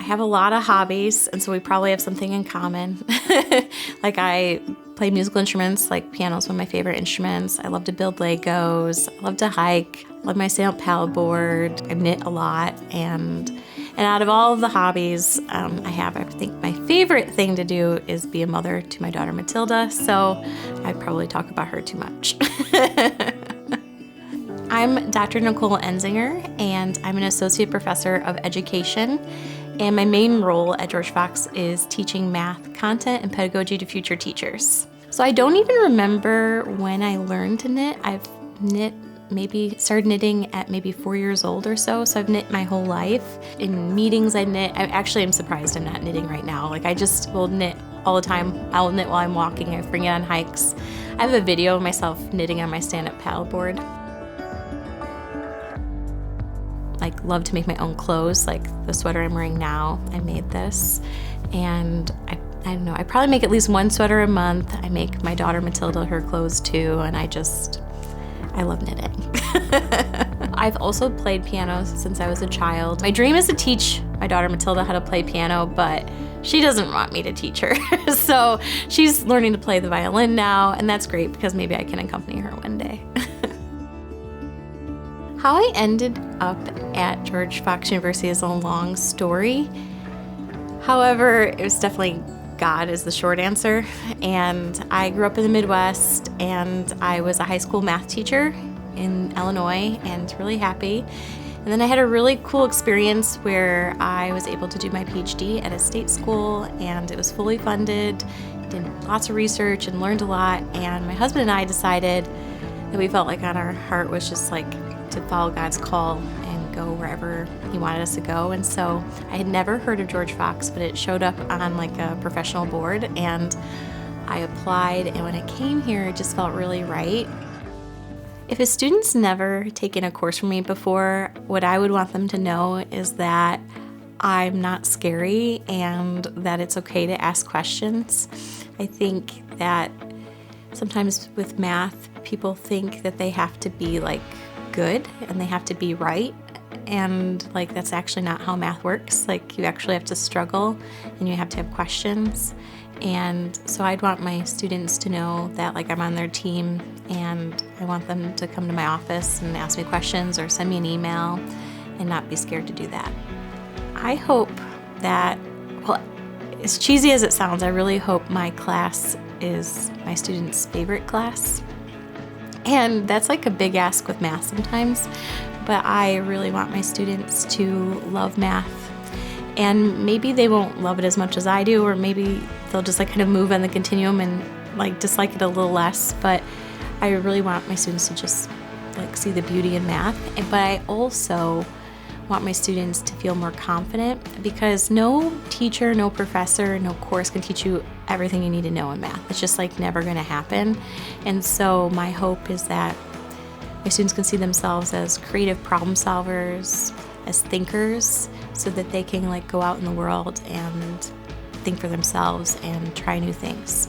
I have a lot of hobbies, and so we probably have something in common. Like I play musical instruments, like piano is one of my favorite instruments. I love to build Legos. I love to hike. I love my stand-up paddleboard. I knit a lot, and out of all of the hobbies I have, I think my favorite thing to do is be a mother to my daughter Matilda, so I probably talk about her too much. I'm Dr. Nicole Enzinger, and I'm an associate professor of education, and my main role at George Fox is teaching math content and pedagogy to future teachers. So I don't even remember when I learned to knit. I've started knitting at maybe 4 years old or so I've knit my whole life. In meetings I knit. I actually am surprised I'm not knitting right now. Like I just will knit all the time. I'll knit while I'm walking. I bring it on hikes. I have a video of myself knitting on my stand-up paddleboard. Like love to make my own clothes, like the sweater I'm wearing now, I made this. And I don't know, I probably make at least one sweater a month. I make my daughter Matilda her clothes too, and I love knitting. I've also played piano since I was a child. My dream is to teach my daughter Matilda how to play piano, but she doesn't want me to teach her. So she's learning to play the violin now, and that's great because maybe I can accompany her one day. How I ended up at George Fox University is a long story. However, it was definitely God is the short answer. And I grew up in the Midwest, and I was a high school math teacher in Illinois, and really happy. And then I had a really cool experience where I was able to do my PhD at a state school, and it was fully funded, did lots of research and learned a lot. And my husband and I decided that we felt like on our heart was just like to follow God's call and go wherever he wanted us to go. And so I had never heard of George Fox, but it showed up on like a professional board, and I applied, and when I came here it just felt really right. If a student's never taken a course from me before, what I would want them to know is that I'm not scary and that it's okay to ask questions. I think that sometimes with math, people think that they have to be like good and they have to be right, and like that's actually not how math works. Like you actually have to struggle and you have to have questions. And so I'd want my students to know that like I'm on their team, and I want them to come to my office and ask me questions or send me an email and not be scared to do that. I hope that, well, as cheesy as it sounds, I really hope my class is my students' favorite class. And that's like a big ask with math sometimes, but I really want my students to love math. And maybe they won't love it as much as I do, or maybe they'll just like kind of move on the continuum and like dislike it a little less, but I really want my students to just like see the beauty in math. But I also want my students to feel more confident, because no teacher, no professor, no course can teach you everything you need to know in math. It's just like never going to happen. And so my hope is that my students can see themselves as creative problem solvers, as thinkers, so that they can like go out in the world and think for themselves and try new things.